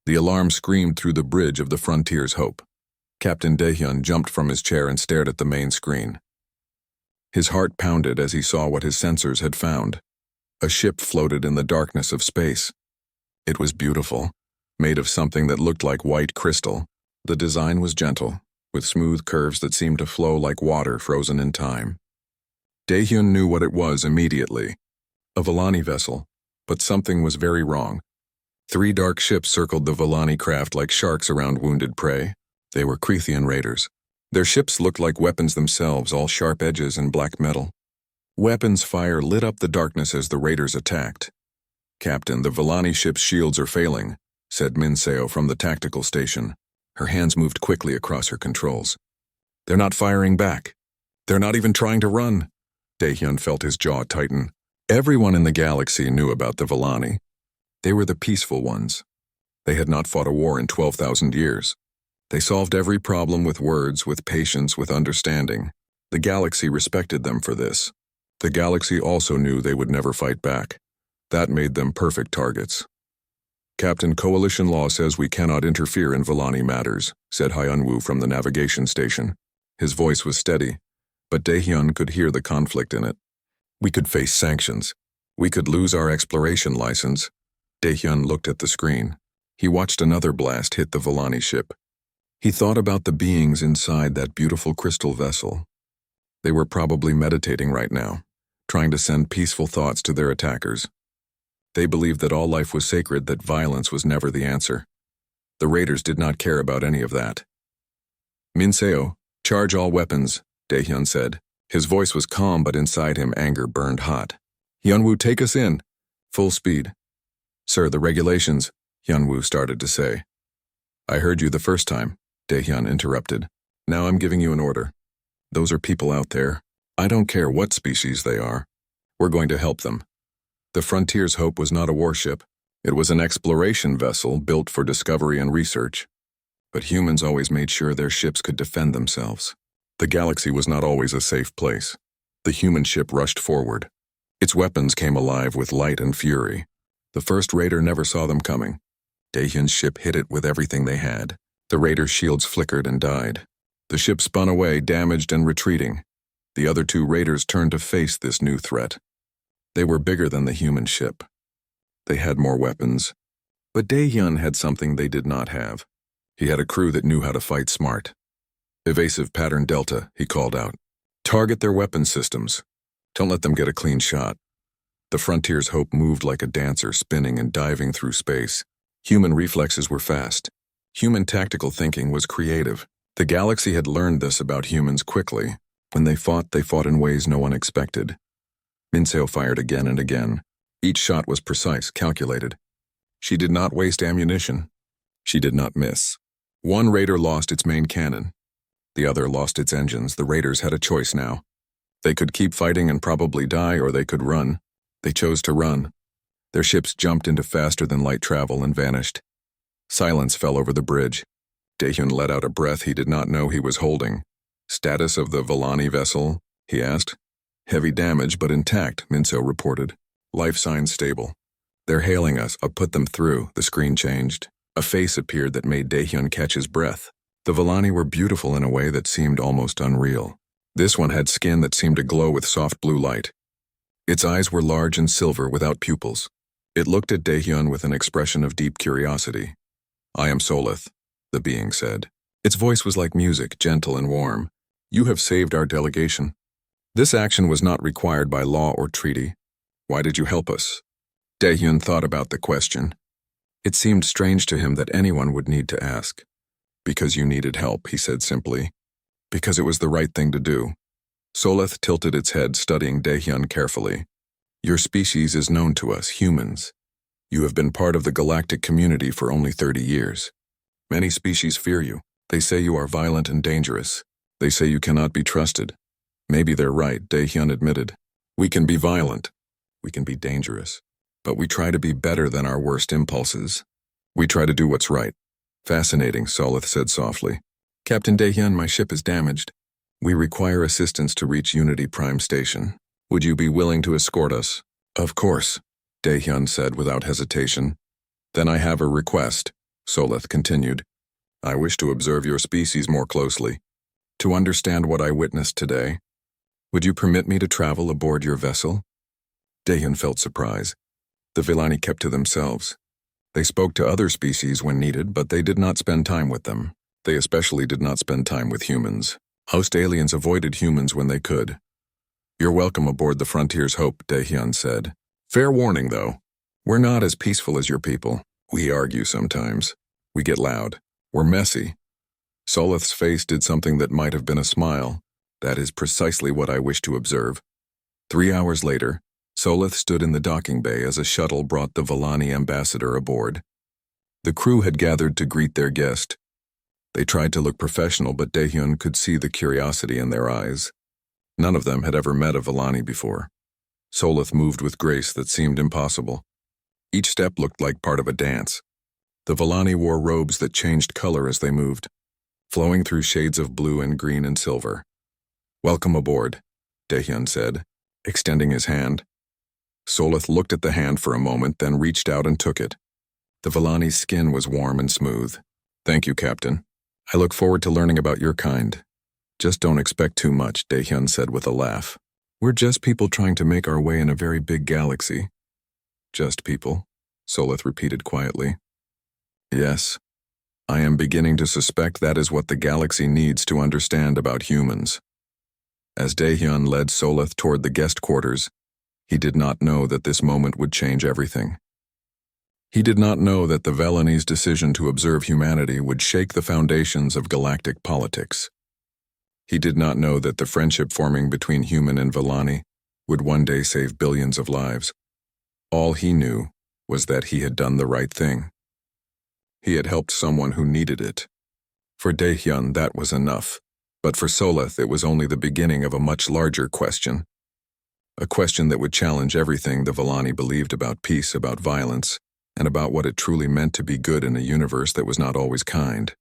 The alarm screamed through the bridge of the Frontier's Hope. Captain Daehyun jumped from his chair and stared at the main screen. His heart pounded as he saw what his sensors had found. A ship floated in the darkness of space. It was beautiful, made of something that looked like white crystal. The design was gentle, with smooth curves that seemed to flow like water frozen in time. Daehyun knew what it was immediately. A Vellani vessel, but something was very wrong. 3 dark ships circled the Vellani craft like sharks around wounded prey. They were Crethean raiders. Their ships looked like weapons themselves, all sharp edges and black metal. Weapons fire lit up the darkness as the raiders attacked. "Captain, the Vellani ship's shields are failing," said Minseo from the tactical station. Her hands moved quickly across her controls. "They're not firing back. They're not even trying to run." Daehyun felt his jaw tighten. Everyone in the galaxy knew about the Vellani. They were the peaceful ones. They had not fought a war in 12,000 years. They solved every problem with words, with patience, with understanding. The galaxy respected them for this. The galaxy also knew they would never fight back. That made them perfect targets. "Captain, coalition law says we cannot interfere in Vellani matters," said Hyunwoo from the navigation station. His voice was steady, but Daehyun could hear the conflict in it. "We could face sanctions. We could lose our exploration license." Daehyun looked at the screen. He watched another blast hit the Vellani ship. He thought about the beings inside that beautiful crystal vessel. They were probably meditating right now, trying to send peaceful thoughts to their attackers. They believed that all life was sacred, that violence was never the answer. The raiders did not care about any of that. "Minseo, charge all weapons," Daehyun said. His voice was calm, but inside him anger burned hot. "Hyunwoo, take us in. Full speed." "Sir, the regulations," Hyunwoo started to say. "I heard you the first time," Daehyun interrupted. "Now I'm giving you an order. Those are people out there. I don't care what species they are. We're going to help them." The Frontier's Hope was not a warship. It was an exploration vessel built for discovery and research. But humans always made sure their ships could defend themselves. The galaxy was not always a safe place. The human ship rushed forward. Its weapons came alive with light and fury. The first raider never saw them coming. Daehyun's ship hit it with everything they had. The raider's shields flickered and died. The ship spun away, damaged and retreating. The other 2 raiders turned to face this new threat. They were bigger than the human ship. They had more weapons. But Daehyun had something they did not have. He had a crew that knew how to fight smart. "Evasive pattern Delta," he called out. "Target their weapon systems. Don't let them get a clean shot." The Frontier's Hope moved like a dancer, spinning and diving through space. Human reflexes were fast. Human tactical thinking was creative. The galaxy had learned this about humans quickly. When they fought in ways no one expected. Minseo fired again and again. Each shot was precise, calculated. She did not waste ammunition. She did not miss. One raider lost its main cannon. The other lost its engines. The raiders had a choice now. They could keep fighting and probably die, or they could run. They chose to run. Their ships jumped into faster-than-light travel and vanished. Silence fell over the bridge. Daehyun let out a breath he did not know he was holding. "Status of the Vellani vessel?" he asked. "Heavy damage, but intact," Minseo reported. "Life signs stable." "They're hailing us. I'll put them through." The screen changed. A face appeared that made Daehyun catch his breath. The Vellani were beautiful in a way that seemed almost unreal. This one had skin that seemed to glow with soft blue light. Its eyes were large and silver without pupils. It looked at Daehyun with an expression of deep curiosity. "I am Solith," the being said. Its voice was like music, gentle and warm. "You have saved our delegation. This action was not required by law or treaty. Why did you help us?" Daehyun thought about the question. It seemed strange to him that anyone would need to ask. "Because you needed help," he said simply. "Because it was the right thing to do." Solith tilted its head, studying Daehyun carefully. "Your species is known to us, humans. You have been part of the galactic community for only 30 years. Many species fear you. They say you are violent and dangerous. They say you cannot be trusted. Maybe they're right," Daehyun admitted. "We can be violent. We can be dangerous. But we try to be better than our worst impulses. We try to do what's right." "Fascinating," Solith said softly. "Captain Daehyun, my ship is damaged. We require assistance to reach Unity Prime Station. Would you be willing to escort us?" "Of course," Daehyun said without hesitation. "Then I have a request. Soleth continued. I wish to observe your species more closely, to understand what I witnessed today. Would you permit me to travel aboard your vessel? Dahyun felt surprise. The Villani kept to themselves. They spoke to other species when needed, but they did not spend time with them. They especially did not spend time with humans. Most aliens avoided humans when they could. You're welcome aboard the Frontier's Hope, Dahyun said. Fair warning, though. We're not as peaceful as your people. We argue sometimes. We get loud. We're messy. Soleth's face did something that might have been a smile. That is precisely what I wish to observe. 3 hours later, Soleth stood in the docking bay as a shuttle brought the Villani ambassador aboard. The crew had gathered to greet their guest. They tried to look professional, but Dahyun could see the curiosity in their eyes. None of them had ever met a Villani before. Soleth moved with grace that seemed impossible. Each step looked like part of a dance. The Villani wore robes that changed color as they moved, flowing through shades of blue and green and silver. Welcome aboard, Dahyun said, extending his hand. Soleth looked at the hand for a moment, then reached out and took it. The Villani's skin was warm and smooth. Thank you, Captain. I look forward to learning about your kind. Just don't expect too much, Dahyun said with a laugh. We're just people trying to make our way in a very big galaxy. Just people, Soleth repeated quietly. Yes, I am beginning to suspect that is what the galaxy needs to understand about humans. As Dahyun led Soleth toward the guest quarters, he did not know that this moment would change everything. He did not know that the Villani's decision to observe humanity would shake the foundations of galactic politics. He did not know that the friendship forming between human and Villani would one day save billions of lives. All he knew was that he had done the right thing. He had helped someone who needed it. For Dahyun, that was enough, but for Soleth, it was only the beginning of a much larger question. A question that would challenge everything the Villani believed about peace, about violence, and about what it truly meant to be good in a universe that was not always kind.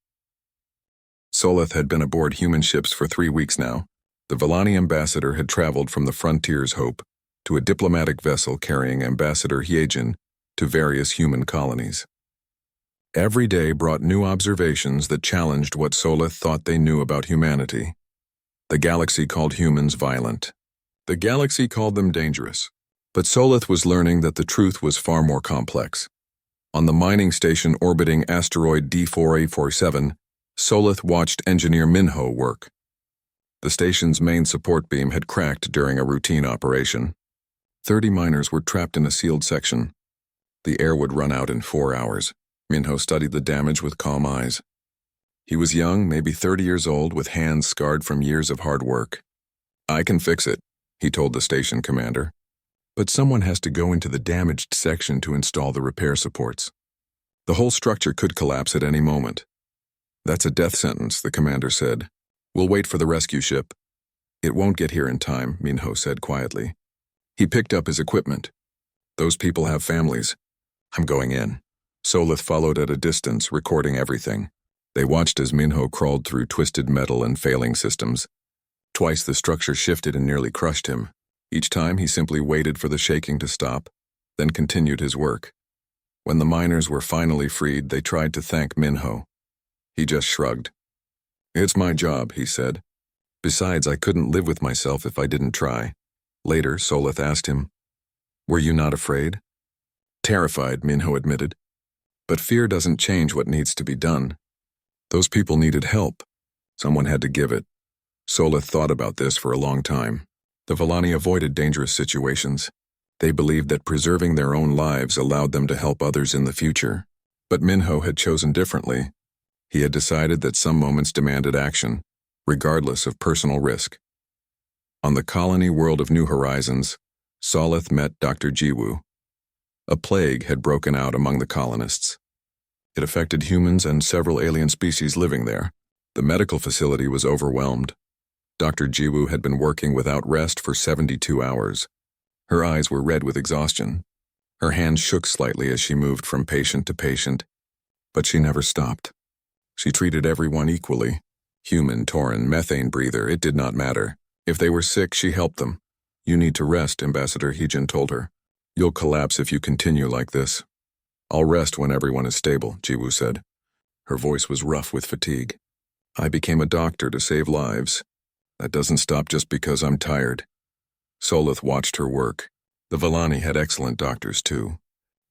Soleth had been aboard human ships for 3 weeks now. The Villani ambassador had traveled from the Frontier's Hope to a diplomatic vessel carrying Ambassador Hyejin to various human colonies. Every day brought new observations that challenged what Soleth thought they knew about humanity. The galaxy called humans violent. The galaxy called them dangerous. But Soleth was learning that the truth was far more complex. On the mining station orbiting asteroid D4847, Soleth watched engineer Minho work. The station's main support beam had cracked during a routine operation. 30 miners were trapped in a sealed section. The air would run out in 4 hours. Minho studied the damage with calm eyes. He was young, maybe 30 years old, with hands scarred from years of hard work. I can fix it, he told the station commander. But someone has to go into the damaged section to install the repair supports. The whole structure could collapse at any moment. That's a death sentence, the commander said. We'll wait for the rescue ship. It won't get here in time, Minho said quietly. He picked up his equipment. Those people have families. I'm going in. Soleth followed at a distance, recording everything. They watched as Minho crawled through twisted metal and failing systems. Twice the structure shifted and nearly crushed him. Each time he simply waited for the shaking to stop, then continued his work. When the miners were finally freed, they tried to thank Minho. He just shrugged. It's my job, he said. Besides, I couldn't live with myself if I didn't try. Later, Soleth asked him, Were you not afraid? Terrified, Minho admitted. But fear doesn't change what needs to be done. Those people needed help. Someone had to give it. Soleth thought about this for a long time. The Villani avoided dangerous situations. They believed that preserving their own lives allowed them to help others in the future. But Minho had chosen differently. He had decided that some moments demanded action, regardless of personal risk. On the colony world of New Horizons, Soleth met Dr. Jiwoo. A plague had broken out among the colonists. It affected humans and several alien species living there. The medical facility was overwhelmed. Dr. Jiwoo had been working without rest for 72 hours. Her eyes were red with exhaustion. Her hands shook slightly as she moved from patient to patient, but she never stopped. She treated everyone equally. Human, Tauran, methane breather, it did not matter. If they were sick, she helped them. You need to rest, Ambassador Hyejin told her. You'll collapse if you continue like this. I'll rest when everyone is stable, Jiwoo said. Her voice was rough with fatigue. "I became a doctor to save lives. That doesn't stop just because I'm tired." Solith watched her work. The Villani had excellent doctors too.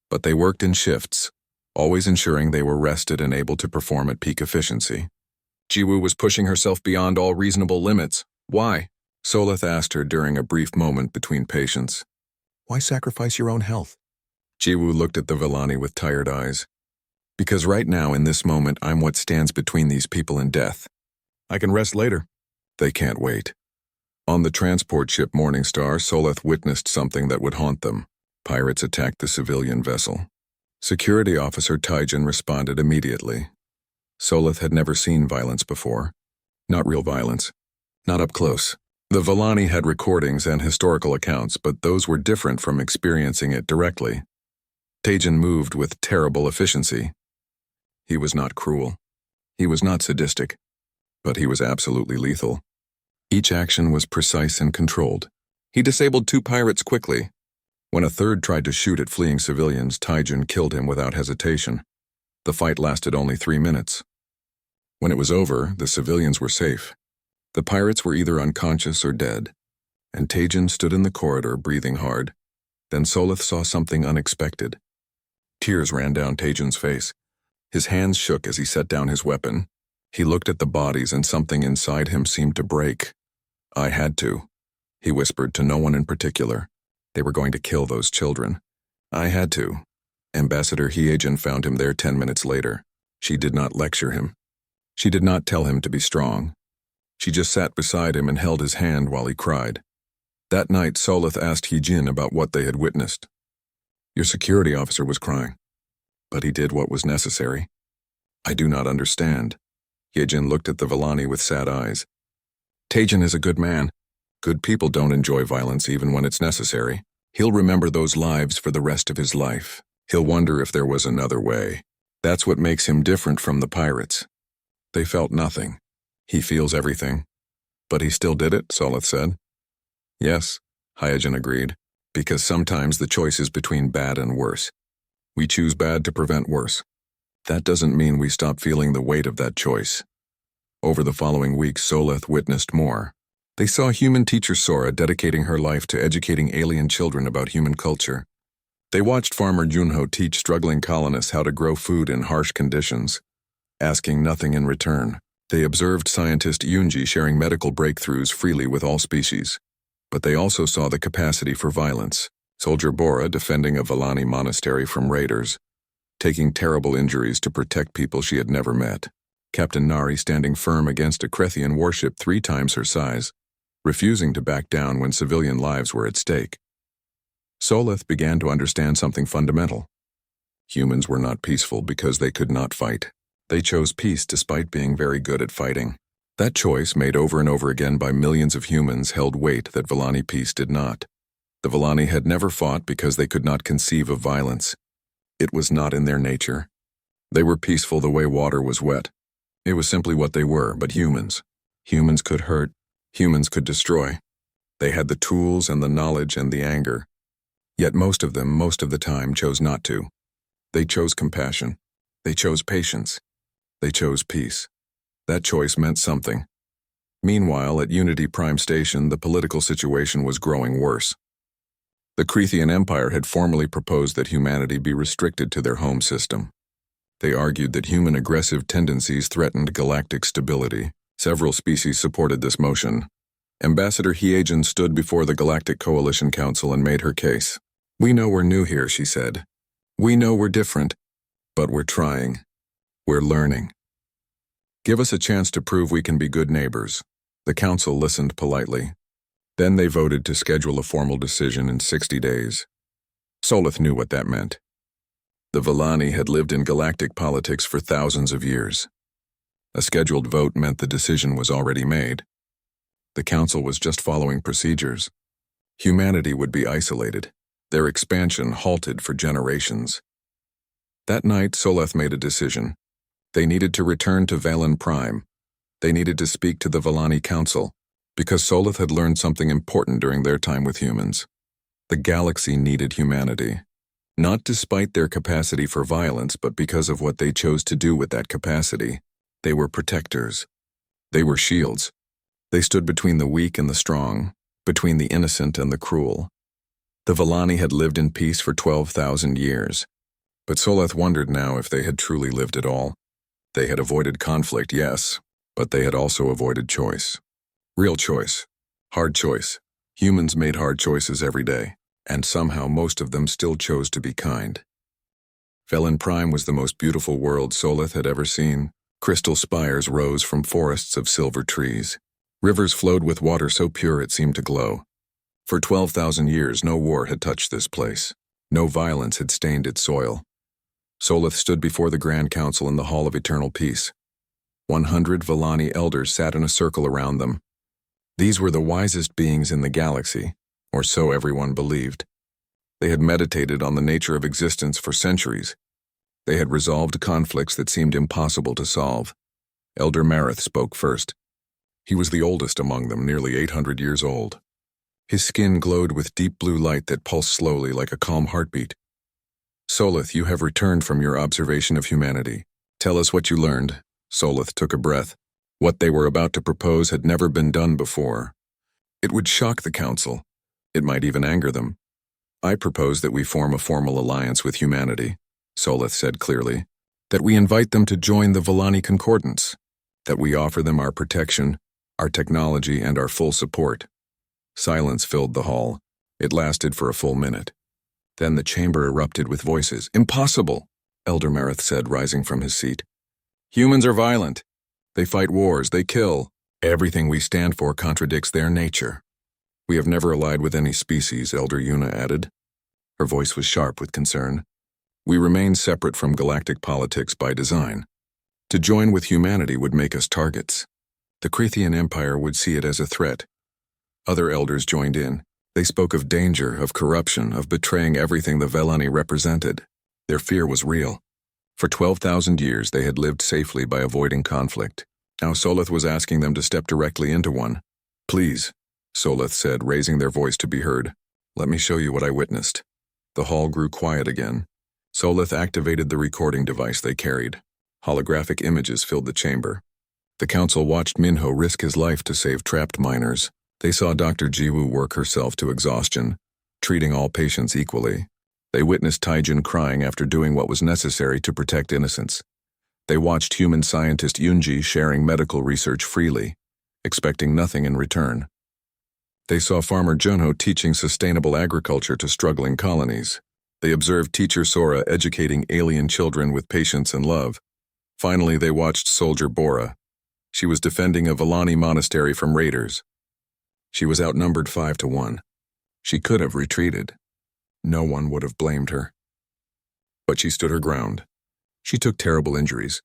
But they worked in shifts, always ensuring they were rested and able to perform at peak efficiency. Jiwoo was pushing herself beyond all reasonable limits. Why? Solith asked her during a brief moment between patients. Why sacrifice your own health? Jiwoo looked at the Villani with tired eyes. Because right now, in this moment, I'm what stands between these people and death. I can rest later. They can't wait. On the transport ship Morningstar, Solith witnessed something that would haunt them. Pirates attacked the civilian vessel. Security officer Taijin responded immediately. Solith had never seen violence before. Not real violence. Not up close. The Villani had recordings and historical accounts, but those were different from experiencing it directly. Taijin moved with terrible efficiency. He was not cruel. He was not sadistic. But he was absolutely lethal. Each action was precise and controlled. He disabled 2 pirates quickly. When a third tried to shoot at fleeing civilians, Taijin killed him without hesitation. The fight lasted only 3 minutes. When it was over, the civilians were safe. The pirates were either unconscious or dead, and Taijin stood in the corridor breathing hard. Then Solith saw something unexpected. Tears ran down Taijin's face. His hands shook as he set down his weapon. He looked at the bodies and something inside him seemed to break. I had to, he whispered to no one in particular. They were going to kill those children. I had to. Ambassador Hyejin found him there 10 minutes later. She did not lecture him. She did not tell him to be strong. She just sat beside him and held his hand while he cried. That night, Solith asked Hyejin about what they had witnessed. Your security officer was crying. But he did what was necessary. I do not understand. Hyejin looked at the Villani with sad eyes. Taijin is a good man. Good people don't enjoy violence even when it's necessary. He'll remember those lives for the rest of his life. He'll wonder if there was another way. That's what makes him different from the pirates. They felt nothing. He feels everything. But he still did it, Solith said. Yes, Hyejin agreed, because sometimes the choice is between bad and worse. We choose bad to prevent worse. That doesn't mean we stop feeling the weight of that choice. Over the following weeks, Solith witnessed more. They saw human teacher Sora dedicating her life to educating alien children about human culture. They watched farmer Junho teach struggling colonists how to grow food in harsh conditions, asking nothing in return. They observed scientist Yunji sharing medical breakthroughs freely with all species. But they also saw the capacity for violence. Soldier Bora defending a Villani monastery from raiders, taking terrible injuries to protect people she had never met. Captain Nari standing firm against a Krethian warship 3 times her size, refusing to back down when civilian lives were at stake. Solith began to understand something fundamental. Humans were not peaceful because they could not fight. They chose peace despite being very good at fighting. That choice, made over and over again by millions of humans, held weight that Villani peace did not. The Villani had never fought because they could not conceive of violence. It was not in their nature. They were peaceful the way water was wet. It was simply what they were, but humans. Humans could hurt. Humans could destroy. They had the tools and the knowledge and the anger. Yet most of them, most of the time, chose not to. They chose compassion. They chose patience. They chose peace. That choice meant something. Meanwhile, at Unity Prime Station, the political situation was growing worse. The Krethian Empire had formally proposed that humanity be restricted to their home system. They argued that human aggressive tendencies threatened galactic stability. Several species supported this motion. Ambassador Hyejin stood before the Galactic Coalition Council and made her case. We know we're new here, she said. We know we're different, but we're trying. We're learning. Give us a chance to prove we can be good neighbors. The council listened politely. Then they voted to schedule a formal decision in 60 days. Solith knew what that meant. The Villani had lived in galactic politics for thousands of years. A scheduled vote meant the decision was already made. The council was just following procedures. Humanity would be isolated, their expansion halted for generations. That night, Solith made a decision. They needed to return to Valen Prime. They needed to speak to the Villani Council, because Solith had learned something important during their time with humans. The galaxy needed humanity. Not despite their capacity for violence, but because of what they chose to do with that capacity. They were protectors. They were shields. They stood between the weak and the strong, between the innocent and the cruel. The Villani had lived in peace for 12,000 years. But Soleth wondered now if they had truly lived at all. They had avoided conflict, yes, but they had also avoided choice. Real choice. Hard choice. Humans made hard choices every day, and somehow most of them still chose to be kind. Velen Prime was the most beautiful world Soleth had ever seen. Crystal spires rose from forests of silver trees. Rivers flowed with water so pure it seemed to glow. For 12,000 years, no war had touched this place. No violence had stained its soil. Soleth stood before the Grand Council in the Hall of Eternal Peace. 100 Villani elders sat in a circle around them. These were the wisest beings in the galaxy, or so everyone believed. They had meditated on the nature of existence for centuries. They had resolved conflicts that seemed impossible to solve. Elder Marith spoke first. He was the oldest among them, nearly 800 years old. His skin glowed with deep blue light that pulsed slowly like a calm heartbeat. Soleth, you have returned from your observation of humanity. Tell us what you learned. Soleth took a breath. What they were about to propose had never been done before. It would shock the Council. It might even anger them. I propose that we form a formal alliance with humanity, Soleth said clearly. That we invite them to join the Villani Concordance. That we offer them our protection, our technology, and our full support. Silence filled the hall. It lasted for a full minute. Then the chamber erupted with voices. Impossible, Elder Marith said, rising from his seat. Humans are violent. They fight wars, they kill. Everything we stand for contradicts their nature. We have never allied with any species, Elder Yuna added. Her voice was sharp with concern. We remain separate from galactic politics by design. To join with humanity would make us targets. The Krethian Empire would see it as a threat. Other elders joined in. They spoke of danger, of corruption, of betraying everything the Villani represented. Their fear was real. For 12,000 years they had lived safely by avoiding conflict. Now Soleth was asking them to step directly into one. Please, Soleth said, raising their voice to be heard. Let me show you what I witnessed. The hall grew quiet again. Soleth activated the recording device they carried. Holographic images filled the chamber. The council watched Minho risk his life to save trapped miners. They saw Dr. Jiwoo work herself to exhaustion, treating all patients equally. They witnessed Taijin crying after doing what was necessary to protect innocents. They watched human scientist Yunji sharing medical research freely, expecting nothing in return. They saw farmer Junho teaching sustainable agriculture to struggling colonies. They observed teacher Sora educating alien children with patience and love. Finally, they watched soldier Bora. She was defending a Villani monastery from raiders. She was outnumbered 5-1. She could have retreated. No one would have blamed her. But she stood her ground. She took terrible injuries.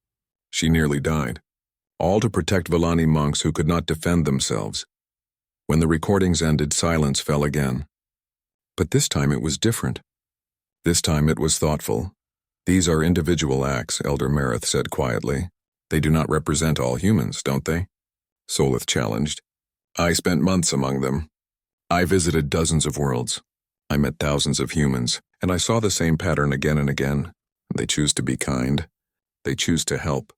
She nearly died. All to protect Villani monks who could not defend themselves. When the recordings ended, silence fell again. But this time it was different. This time it was thoughtful. These are individual acts, Elder Marith said quietly. They do not represent all humans, don't they? Soleth challenged. I spent months among them. I visited dozens of worlds. I met thousands of humans, and I saw the same pattern again and again. They choose to be kind. They choose to help.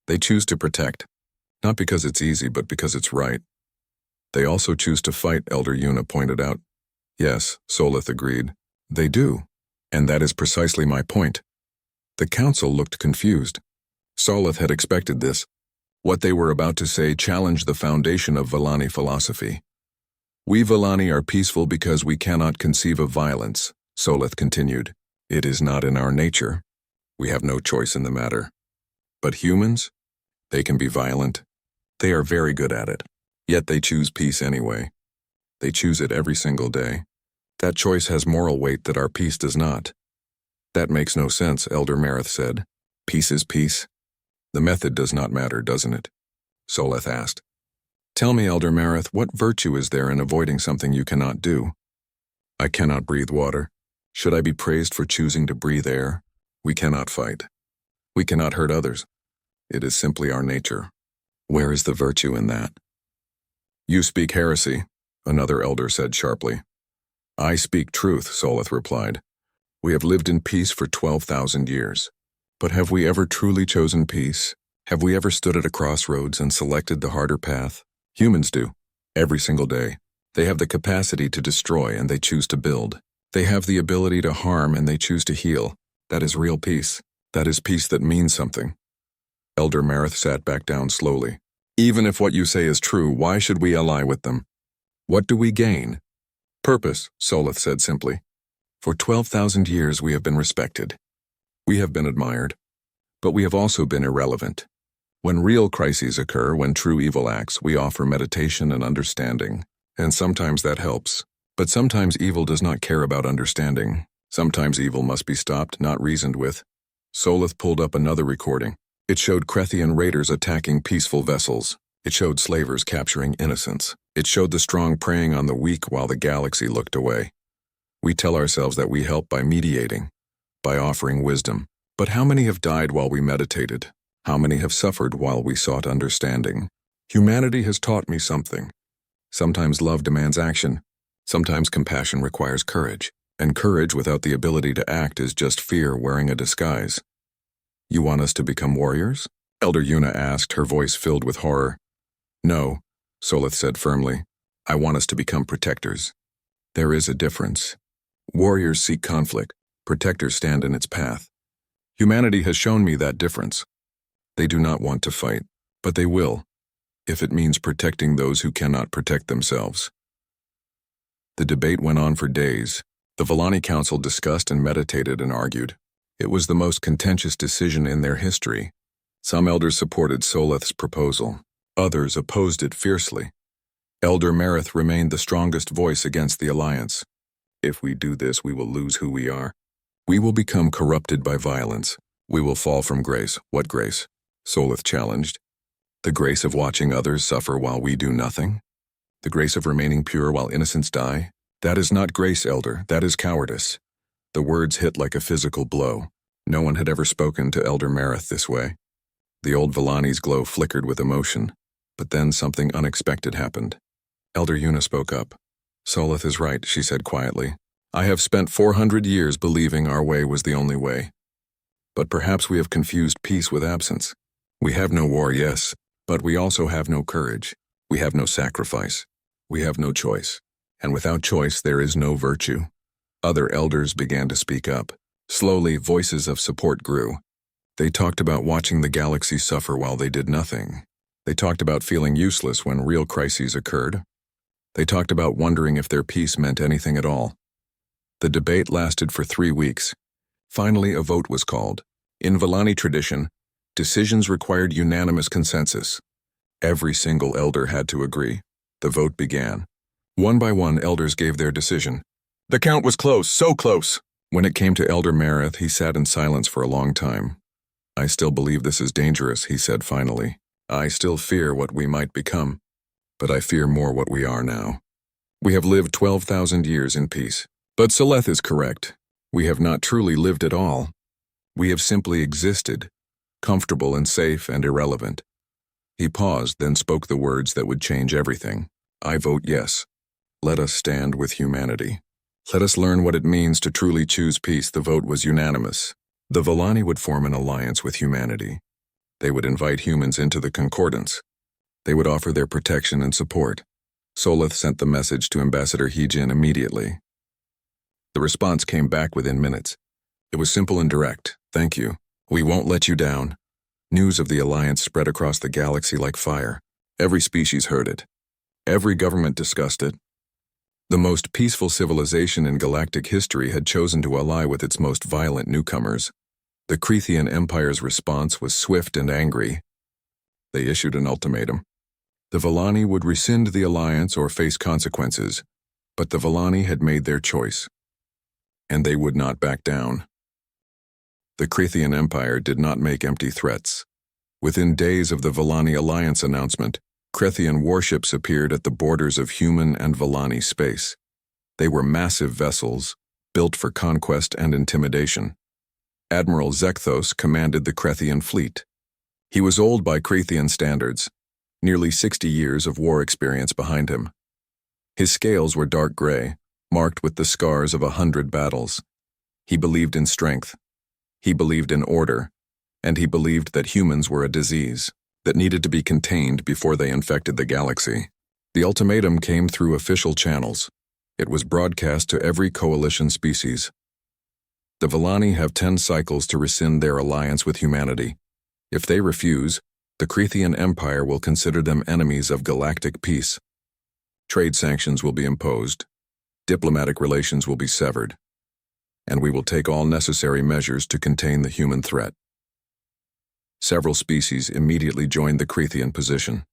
They choose to protect. Not because it's easy, but because it's right. They also choose to fight, Elder Yuna pointed out. Yes, Soleth agreed. They do. And that is precisely my point. The council looked confused. Soleth had expected this. What they were about to say challenged the foundation of Villani philosophy. We Villani are peaceful because we cannot conceive of violence, Soleth continued. It is not in our nature. We have no choice in the matter. But humans? They can be violent. They are very good at it. Yet they choose peace anyway. They choose it every single day. That choice has moral weight that our peace does not. That makes no sense, Elder Marith said. Peace is peace. The method does not matter, doesn't it? Soleth asked. Tell me, Elder Marith, what virtue is there in avoiding something you cannot do? I cannot breathe water. Should I be praised for choosing to breathe air? We cannot fight. We cannot hurt others. It is simply our nature. Where is the virtue in that? You speak heresy, another elder said sharply. I speak truth, Soleth replied. We have lived in peace for 12,000 years. But have we ever truly chosen peace? Have we ever stood at a crossroads and selected the harder path? Humans do, every single day. They have the capacity to destroy and they choose to build. They have the ability to harm and they choose to heal. That is real peace. That is peace that means something. Elder Marith sat back down slowly. Even if what you say is true, why should we ally with them? What do we gain? Purpose, Solith said simply. For 12,000 years we have been respected. We have been admired. But we have also been irrelevant. When real crises occur, when true evil acts, we offer meditation and understanding. And sometimes that helps. But sometimes evil does not care about understanding. Sometimes evil must be stopped, not reasoned with. Solith pulled up another recording. It showed Krethian raiders attacking peaceful vessels. It showed slavers capturing innocents. It showed the strong preying on the weak while the galaxy looked away. We tell ourselves that we help by mediating, by offering wisdom. But how many have died while we meditated? How many have suffered while we sought understanding? Humanity has taught me something. Sometimes love demands action. Sometimes compassion requires courage. And courage without the ability to act is just fear wearing a disguise. You want us to become warriors? Elder Yuna asked, her voice filled with horror. No, Solith said firmly. I want us to become protectors. There is a difference. Warriors seek conflict. Protectors stand in its path. Humanity has shown me that difference. They do not want to fight, but they will, if it means protecting those who cannot protect themselves. The debate went on for days. The Vellani Council discussed and meditated and argued. It was the most contentious decision in their history. Some elders supported Solith's proposal. Others opposed it fiercely. Elder Marith remained the strongest voice against the alliance. If we do this, we will lose who we are. We will become corrupted by violence. We will fall from grace. What grace? Solith challenged. The grace of watching others suffer while we do nothing? The grace of remaining pure while innocents die? That is not grace, Elder. That is cowardice. The words hit like a physical blow. No one had ever spoken to Elder Marith this way. The old Vellani's glow flickered with emotion. But then something unexpected happened. Elder Yuna spoke up. Solith is right, she said quietly. I have spent 400 years believing our way was the only way. But perhaps we have confused peace with absence. We have no war, yes, but we also have no courage. We have no sacrifice. We have no choice. And without choice, there is no virtue. Other elders began to speak up. Slowly, voices of support grew. They talked about watching the galaxy suffer while they did nothing. They talked about feeling useless when real crises occurred. They talked about wondering if their peace meant anything at all. The debate lasted for 3 weeks. Finally, a vote was called. In Vellani tradition, decisions required unanimous consensus. Every single elder had to agree. The vote began. One by one, elders gave their decision. The count was close, so close. When it came to Elder Marith, he sat in silence for a long time. I still believe this is dangerous, he said finally. I still fear what we might become, but I fear more what we are now. We have lived 12,000 years in peace. But Soleth is correct. We have not truly lived at all. We have simply existed, comfortable and safe and irrelevant. He paused, then spoke the words that would change everything. I vote yes. Let us stand with humanity. Let us learn what it means to truly choose peace. The vote was unanimous. The Vellani would form an alliance with humanity. They would invite humans into the concordance. They would offer their protection and support. Solith sent the message to Ambassador Heejin immediately. The response came back within minutes. It was simple and direct. Thank you. We won't let you down. News of the alliance spread across the galaxy like fire. Every species heard it. Every government discussed it. The most peaceful civilization in galactic history had chosen to ally with its most violent newcomers. The Krethian Empire's response was swift and angry. They issued an ultimatum. The Vellani would rescind the alliance or face consequences, but the Vellani had made their choice, and they would not back down. The Krethian Empire did not make empty threats. Within days of the Vellani alliance announcement, Krethian warships appeared at the borders of human and Vellani space. They were massive vessels, built for conquest and intimidation. Admiral Zekthos commanded the Krethian fleet. He was old by Krethian standards, nearly 60 years of war experience behind him. His scales were dark gray, marked with the scars of 100 battles. He believed in strength. He believed in order. And he believed that humans were a disease that needed to be contained before they infected the galaxy. The ultimatum came through official channels. It was broadcast to every coalition species. The Villani have 10 cycles to rescind their alliance with humanity. If they refuse, the Crethean Empire will consider them enemies of galactic peace. Trade sanctions will be imposed, diplomatic relations will be severed, and we will take all necessary measures to contain the human threat. Several species immediately joined the Crethean position.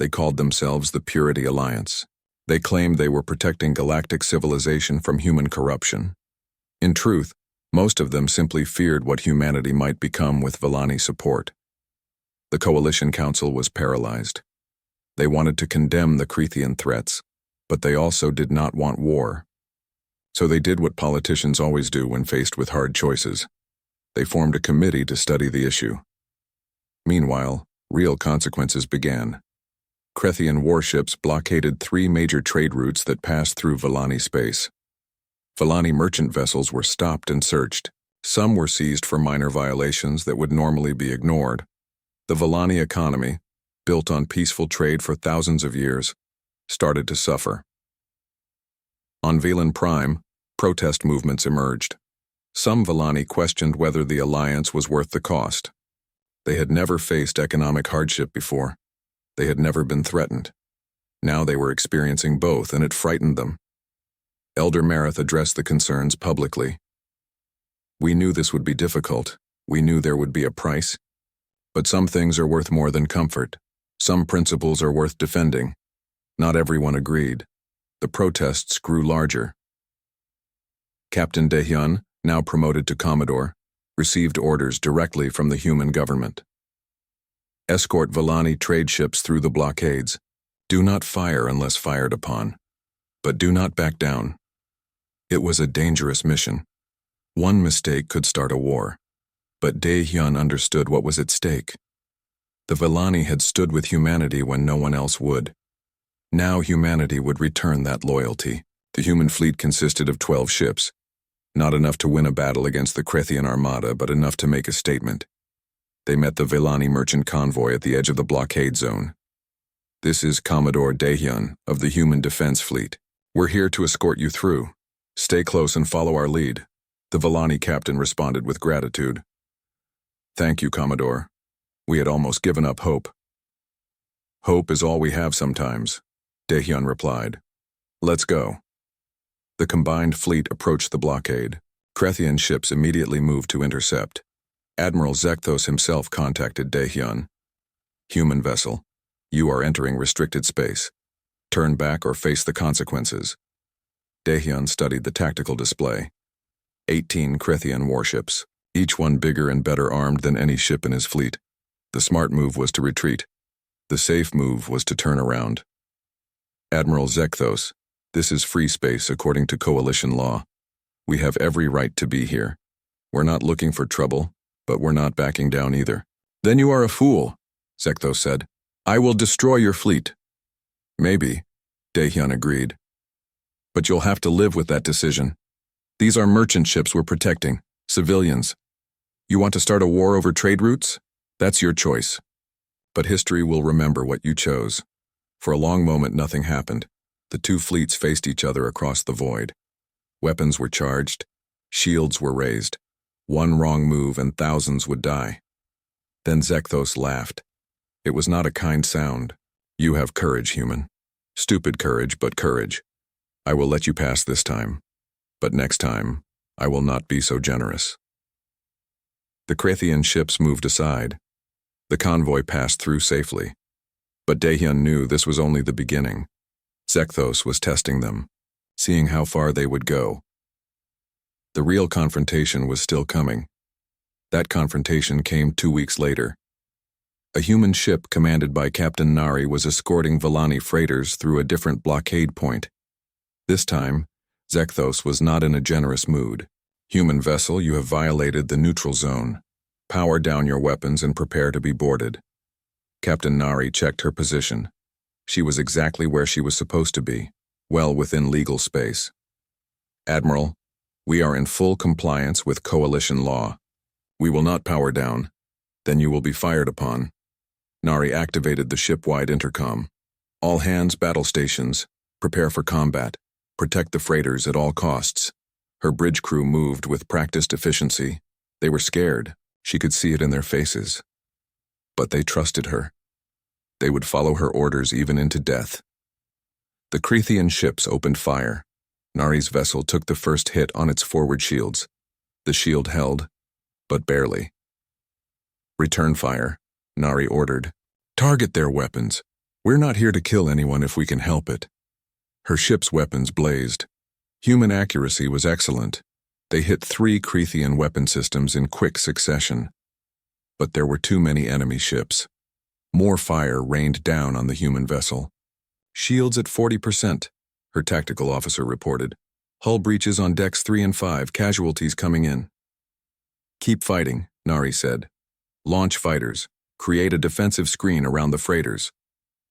They called themselves the Purity Alliance. They claimed they were protecting galactic civilization from human corruption. In truth, most of them simply feared what humanity might become with Villani support. The Coalition Council was paralyzed. They wanted to condemn the Crethean threats, but they also did not want war. So they did what politicians always do when faced with hard choices. They formed a committee to study the issue. Meanwhile, real consequences began. Crethean warships blockaded 3 major trade routes that passed through Villani space. Villani merchant vessels were stopped and searched. Some were seized for minor violations that would normally be ignored. The Villani economy, built on peaceful trade for thousands of years, started to suffer. On Velan Prime, protest movements emerged. Some Villani questioned whether the alliance was worth the cost. They had never faced economic hardship before. They had never been threatened. Now they were experiencing both, and it frightened them. Elder Marith addressed the concerns publicly. We knew this would be difficult. We knew there would be a price. But some things are worth more than comfort. Some principles are worth defending. Not everyone agreed. The protests grew larger. Captain Daehyun, now promoted to Commodore, received orders directly from the human government. Escort Villani trade ships through the blockades. Do not fire unless fired upon. But do not back down. It was a dangerous mission. One mistake could start a war. But Daehyun understood what was at stake. The Villani had stood with humanity when no one else would. Now humanity would return that loyalty. The human fleet consisted of 12 ships. Not enough to win a battle against the Crethean armada, but enough to make a statement. They met the Villani merchant convoy at the edge of the blockade zone. This is Commodore Daehyun of the Human Defense Fleet. We're here to escort you through. Stay close and follow our lead. The Villani captain responded with gratitude. Thank you, Commodore. We had almost given up hope. Hope is all we have sometimes, Daehyun replied. Let's go. The combined fleet approached the blockade. Crethean ships immediately moved to intercept. Admiral Zekthos himself contacted Daehyun. Human vessel, you are entering restricted space. Turn back or face the consequences. Daehyun studied the tactical display. 18 Crethean warships, each one bigger and better armed than any ship in his fleet. The smart move was to retreat. The safe move was to turn around. Admiral Zekthos, this is free space according to coalition law. We have every right to be here. We're not looking for trouble, but we're not backing down either. Then you are a fool, Zekthos said. I will destroy your fleet. Maybe, Daehyun agreed. But you'll have to live with that decision. These are merchant ships we're protecting, civilians. You want to start a war over trade routes? That's your choice. But history will remember what you chose. For a long moment, nothing happened. The two fleets faced each other across the void. Weapons were charged. Shields were raised. One wrong move and thousands would die. Then Zekthos laughed. It was not a kind sound. You have courage, human. Stupid courage, but courage. I will let you pass this time. But next time, I will not be so generous. The Crethean ships moved aside. The convoy passed through safely. But Daehyun knew this was only the beginning. Zekthos was testing them, seeing how far they would go. The real confrontation was still coming. That confrontation came 2 weeks later. A human ship commanded by Captain Nari was escorting Villani freighters through a different blockade point. This time, Zekthos was not in a generous mood. Human vessel, you have violated the neutral zone. Power down your weapons and prepare to be boarded. Captain Nari checked her position. She was exactly where she was supposed to be, well within legal space. Admiral, We are in full compliance with coalition law. We will not power down. Then you will be fired upon. Nari activated the ship-wide intercom. All hands, battle stations. Prepare for combat. Protect the freighters at all costs. Her bridge crew moved with practiced efficiency. They were scared. She could see it in their faces. But they trusted her. They would follow her orders even into death. The Crethean ships opened fire. Nari's vessel took the first hit on its forward shields. The shield held, but barely. Return fire, Nari ordered. Target their weapons. We're not here to kill anyone if we can help it. Her ship's weapons blazed. Human accuracy was excellent. They hit 3 Crethean weapon systems in quick succession. But there were too many enemy ships. More fire rained down on the human vessel. Shields at 40%, her tactical officer reported. Hull breaches on decks 3 and 5, casualties coming in. Keep fighting, Nari said. Launch fighters. Create a defensive screen around the freighters.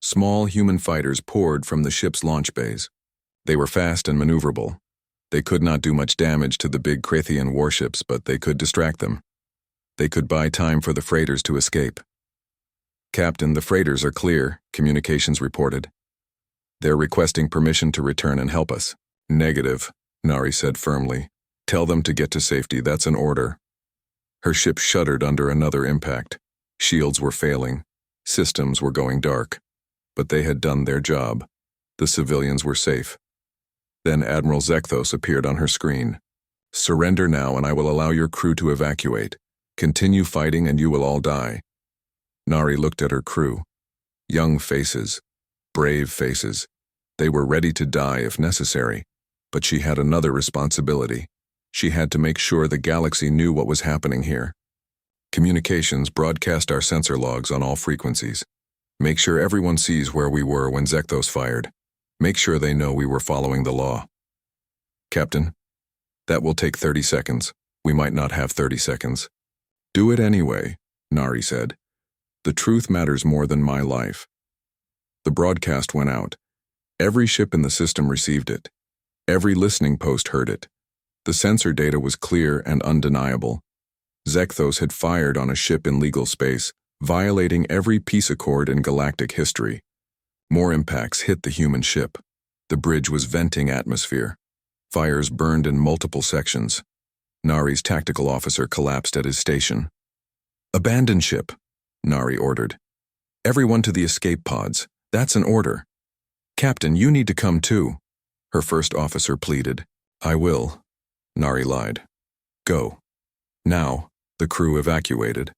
Small human fighters poured from the ship's launch bays. They were fast and maneuverable. They could not do much damage to the big Crethean warships, but they could distract them. They could buy time for the freighters to escape. Captain, the freighters are clear, communications reported. They're requesting permission to return and help us. Negative, Nari said firmly. Tell them to get to safety, that's an order. Her ship shuddered under another impact. Shields were failing. Systems were going dark. But they had done their job. The civilians were safe. Then Admiral Zekthos appeared on her screen. Surrender now and I will allow your crew to evacuate. Continue fighting and you will all die. Nari looked at her crew. Young faces. Brave faces. They were ready to die if necessary. But she had another responsibility. She had to make sure the galaxy knew what was happening here. Communications broadcast our sensor logs on all frequencies. Make sure everyone sees where we were when Zekthos fired. Make sure they know we were following the law. Captain, that will take 30 seconds. We might not have 30 seconds. Do it anyway, Nari said. The truth matters more than my life. The broadcast went out. Every ship in the system received it. Every listening post heard it. The sensor data was clear and undeniable. Zekthos had fired on a ship in legal space, violating every peace accord in galactic history. More impacts hit the human ship. The bridge was venting atmosphere. Fires burned in multiple sections. Nari's tactical officer collapsed at his station. Abandon ship, Nari ordered. Everyone to the escape pods. That's an order. Captain, you need to come too, her first officer pleaded. I will, Nari lied. Go. Now, the crew evacuated.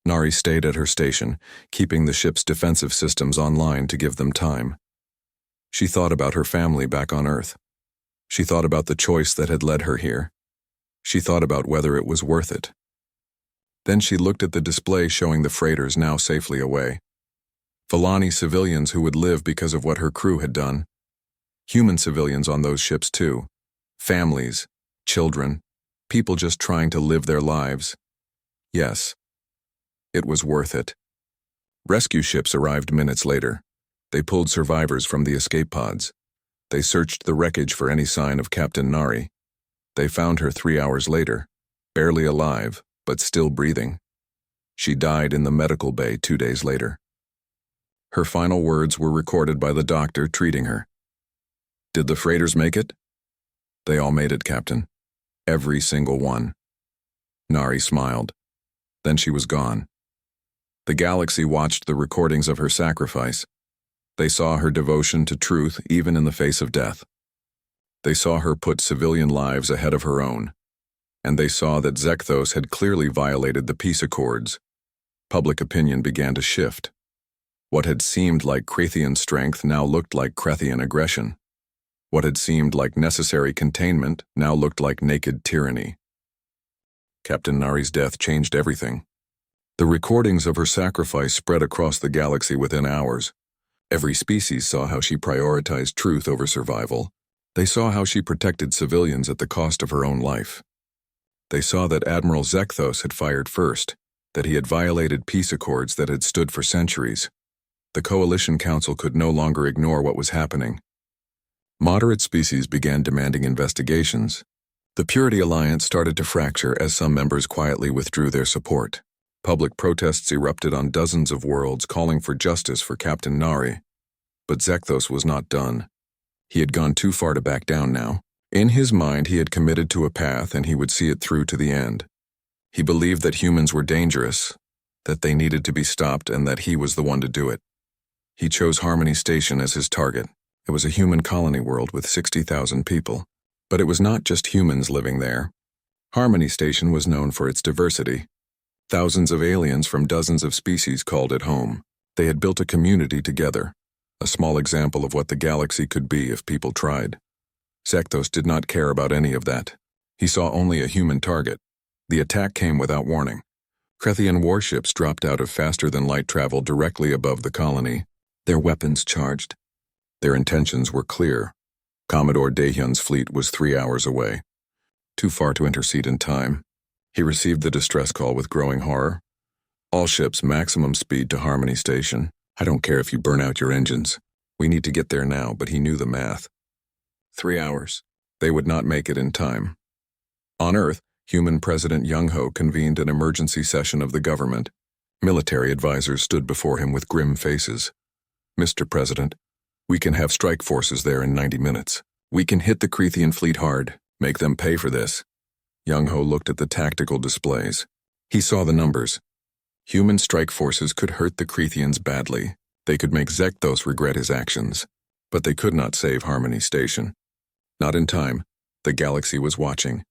Nari stayed at her station, keeping the ship's defensive systems online to give them time. She thought about her family back on Earth. She thought about the choice that had led her here. She thought about whether it was worth it. Then she looked at the display showing the freighters now safely away. Villani civilians who would live because of what her crew had done. Human civilians on those ships too. Families, children, people just trying to live their lives. Yes. It was worth it. Rescue ships arrived minutes later. They pulled survivors from the escape pods. They searched the wreckage for any sign of Captain Nari. They found her 3 hours later, barely alive, but still breathing. She died in the medical bay 2 days later. Her final words were recorded by the doctor treating her. Did the freighters make it? They all made it, Captain. Every single one. Nari smiled. Then she was gone. The galaxy watched the recordings of her sacrifice. They saw her devotion to truth even in the face of death. They saw her put civilian lives ahead of her own. And they saw that Zekthos had clearly violated the peace accords. Public opinion began to shift. What had seemed like Crethean strength now looked like Crethean aggression. What had seemed like necessary containment now looked like naked tyranny. Captain Nari's death changed everything. The recordings of her sacrifice spread across the galaxy within hours. Every species saw how she prioritized truth over survival. They saw how she protected civilians at the cost of her own life. They saw that Admiral Zekthos had fired first, that he had violated peace accords that had stood for centuries. The Coalition Council could no longer ignore what was happening. Moderate species began demanding investigations. The Purity Alliance started to fracture as some members quietly withdrew their support. Public protests erupted on dozens of worlds calling for justice for Captain Nari. But Zekthos was not done. He had gone too far to back down now. In his mind, he had committed to a path and he would see it through to the end. He believed that humans were dangerous, that they needed to be stopped, and that he was the one to do it. He chose Harmony Station as his target. It was a human colony world with 60,000 people. But it was not just humans living there. Harmony Station was known for its diversity. Thousands of aliens from dozens of species called it home. They had built a community together, a small example of what the galaxy could be if people tried. Zekthos did not care about any of that. He saw only a human target. The attack came without warning. Krethian warships dropped out of faster-than-light travel directly above the colony, their weapons charged. Their intentions were clear. Commodore Dahyun's fleet was 3 hours away. Too far to intercede in time. He received the distress call with growing horror. All ships, maximum speed to Harmony Station. I don't care if you burn out your engines. We need to get there now, but he knew the math. 3 hours. They would not make it in time. On Earth, human President Young-ho convened an emergency session of the government. Military advisors stood before him with grim faces. Mr. President, we can have strike forces there in 90 minutes. We can hit the Krethian fleet hard, make them pay for this. Young-ho looked at the tactical displays. He saw the numbers. Human strike forces could hurt the Krethians badly. They could make Zekthos regret his actions. But they could not save Harmony Station. Not in time. The galaxy was watching,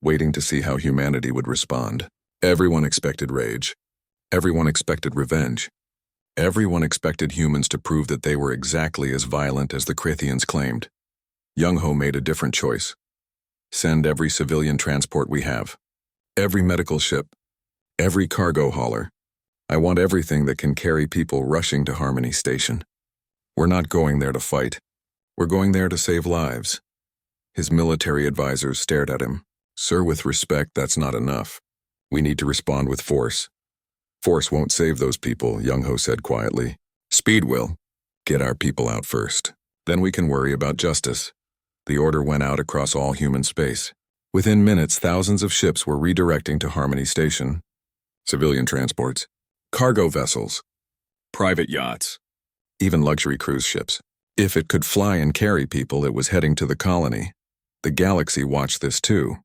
waiting to see how humanity would respond. Everyone expected rage. Everyone expected revenge. Everyone expected humans to prove that they were exactly as violent as the Krethians claimed. Young-ho made a different choice. Send every civilian transport we have. Every medical ship. Every cargo hauler. I want everything that can carry people rushing to Harmony Station. We're not going there to fight. We're going there to save lives. His military advisors stared at him. Sir, with respect, that's not enough. We need to respond with force. Force won't save those people, Young-ho said quietly. Speed will. Get our people out first. Then we can worry about justice. The order went out across all human space. Within minutes, thousands of ships were redirecting to Harmony Station. Civilian transports. Cargo vessels. Private yachts. Even luxury cruise ships. If it could fly and carry people, it was heading to the colony. The galaxy watched this too.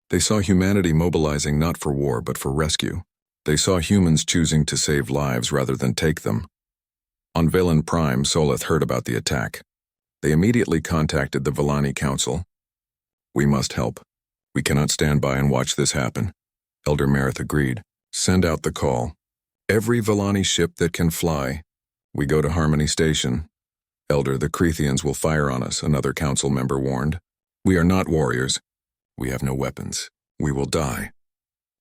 They saw humanity mobilizing not for war but for rescue. They saw humans choosing to save lives rather than take them. On Valen Prime, Solith heard about the attack. They immediately contacted the Vellani Council. We must help. We cannot stand by and watch this happen. Elder Marith agreed. Send out the call. Every Vellani ship that can fly. We go to Harmony Station. Elder, the Krethians will fire on us, another council member warned. We are not warriors. We have no weapons. We will die.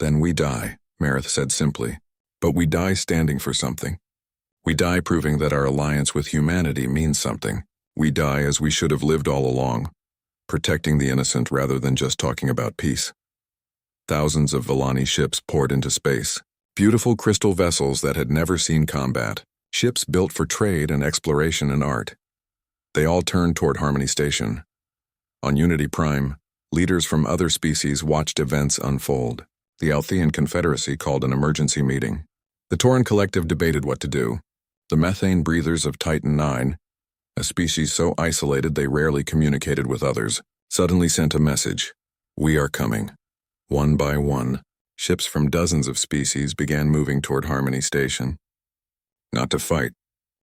Then we die, Marith said simply. But we die standing for something. We die proving that our alliance with humanity means something. We die as we should have lived all along, protecting the innocent rather than just talking about peace. Thousands of Vellani ships poured into space. Beautiful crystal vessels that had never seen combat. Ships built for trade and exploration and art. They all turned toward Harmony Station. On Unity Prime, leaders from other species watched events unfold. The Althean Confederacy called an emergency meeting. The Tauran Collective debated what to do. The methane breathers of Titan IX, a species so isolated they rarely communicated with others, suddenly sent a message. We are coming. One by one, ships from dozens of species began moving toward Harmony Station. Not to fight,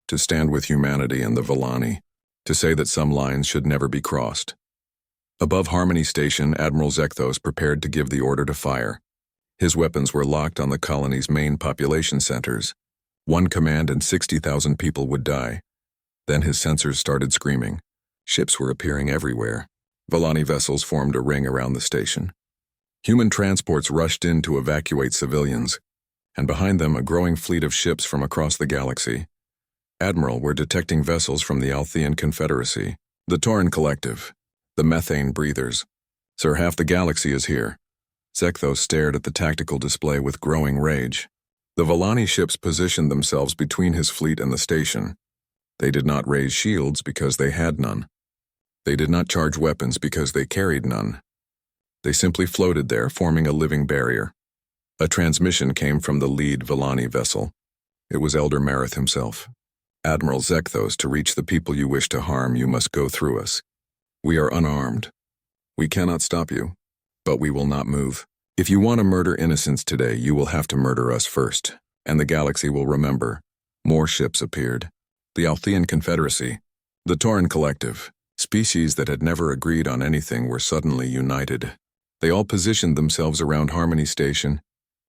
to stand with humanity and the Vellani, to say that some lines should never be crossed. Above Harmony Station, Admiral Zekthos prepared to give the order to fire. His weapons were locked on the colony's main population centers. One command and 60,000 people would die. Then his sensors started screaming. Ships were appearing everywhere. Vellani vessels formed a ring around the station. Human transports rushed in to evacuate civilians, and behind them a growing fleet of ships from across the galaxy. Admiral were detecting vessels from the Althean Confederacy, the Tauran Collective, the methane breathers. Sir, half the galaxy is here. Zekthos stared at the tactical display with growing rage. The Vellani ships positioned themselves between his fleet and the station. They did not raise shields because they had none. They did not charge weapons because they carried none. They simply floated there, forming a living barrier. A transmission came from the lead Villani vessel. It was Elder Mareth himself. Admiral Zekthos, to reach the people you wish to harm, you must go through us. We are unarmed. We cannot stop you, but we will not move. If you want to murder innocents today, you will have to murder us first, and the galaxy will remember. More ships appeared. The Althean Confederacy, the Tauran Collective, species that had never agreed on anything were suddenly united. They all positioned themselves around Harmony Station,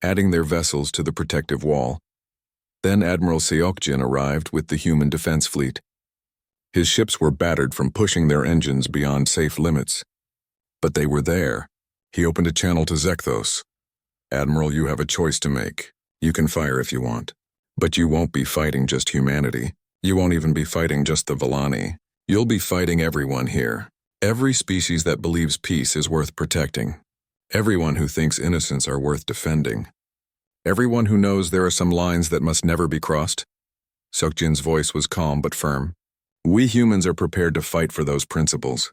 adding their vessels to the protective wall. Then Admiral Seokjin arrived with the human defense fleet. His ships were battered from pushing their engines beyond safe limits. But they were there. He opened a channel to Zekthos. Admiral, you have a choice to make. You can fire if you want. But you won't be fighting just humanity. You won't even be fighting just the Villani. You'll be fighting everyone here. Every species that believes peace is worth protecting. Everyone who thinks innocents are worth defending. Everyone who knows there are some lines that must never be crossed. Seokjin's voice was calm but firm. We humans are prepared to fight for those principles.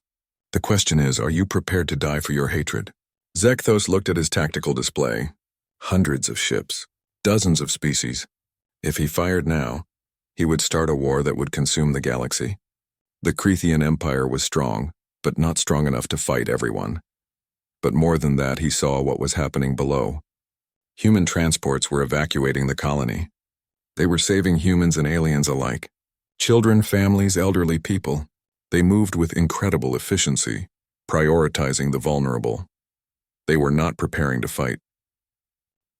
The question is, are you prepared to die for your hatred? Zekthos looked at his tactical display. Hundreds of ships. Dozens of species. If he fired now, he would start a war that would consume the galaxy. The Crethean Empire was strong, but not strong enough to fight everyone. But more than that, he saw what was happening below. Human transports were evacuating the colony. They were saving humans and aliens alike. Children, families, elderly people. They moved with incredible efficiency, prioritizing the vulnerable. They were not preparing to fight.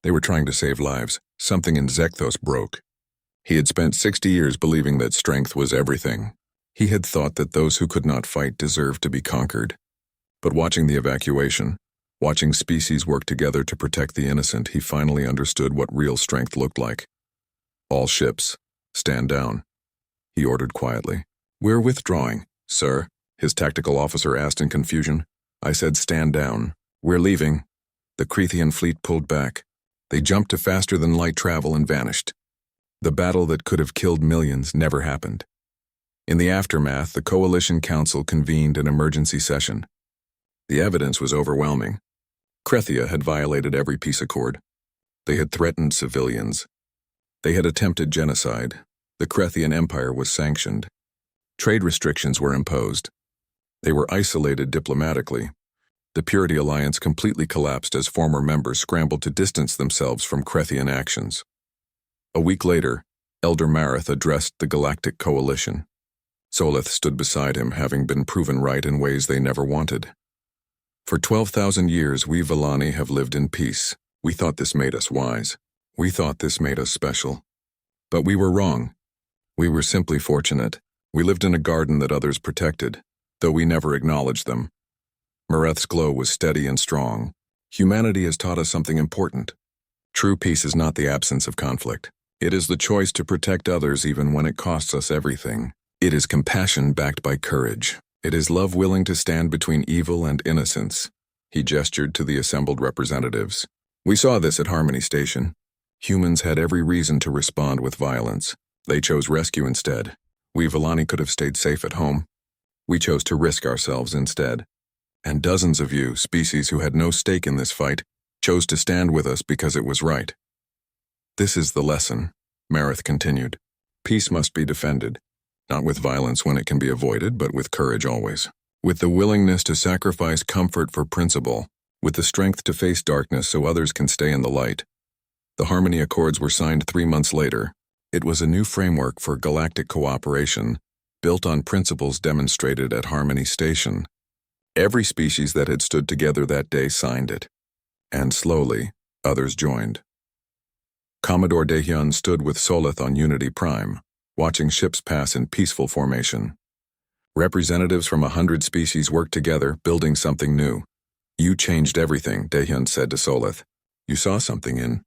They were trying to save lives. Something in Zekthos broke. He had spent 60 years believing that strength was everything. He had thought that those who could not fight deserved to be conquered. But watching the evacuation, watching species work together to protect the innocent, he finally understood what real strength looked like. All ships, stand down, he ordered quietly. We're withdrawing, sir, his tactical officer asked in confusion. I said stand down. We're leaving. The Crethean fleet pulled back. They jumped to faster-than-light travel and vanished. The battle that could have killed millions never happened. In the aftermath, the Coalition Council convened an emergency session. The evidence was overwhelming. Crethia had violated every peace accord. They had threatened civilians. They had attempted genocide. The Crethian Empire was sanctioned. Trade restrictions were imposed. They were isolated diplomatically. The Purity Alliance completely collapsed as former members scrambled to distance themselves from Crethian actions. A week later, Elder Mareth addressed the Galactic Coalition. Solith stood beside him, having been proven right in ways they never wanted. For 12,000 years, we Villani have lived in peace. We thought this made us wise. We thought this made us special. But we were wrong. We were simply fortunate. We lived in a garden that others protected, though we never acknowledged them. Mareth's glow was steady and strong. Humanity has taught us something important. True peace is not the absence of conflict. It is the choice to protect others even when it costs us everything. It is compassion backed by courage. It is love willing to stand between evil and innocence. He gestured to the assembled representatives. We saw this at Harmony Station. Humans had every reason to respond with violence. They chose rescue instead. We Villani could have stayed safe at home. We chose to risk ourselves instead. And dozens of you, species who had no stake in this fight, chose to stand with us because it was right. This is the lesson, Mareth continued. Peace must be defended, not with violence when it can be avoided, but with courage always. With the willingness to sacrifice comfort for principle, with the strength to face darkness so others can stay in the light. The Harmony Accords were signed 3 months later. It was a new framework for galactic cooperation, built on principles demonstrated at Harmony Station. Every species that had stood together that day signed it. And slowly, others joined. Commodore Daehyun stood with Solith on Unity Prime, watching ships pass in peaceful formation. Representatives from 100 species worked together, building something new. You changed everything, Daehyun said to Solith. You saw something in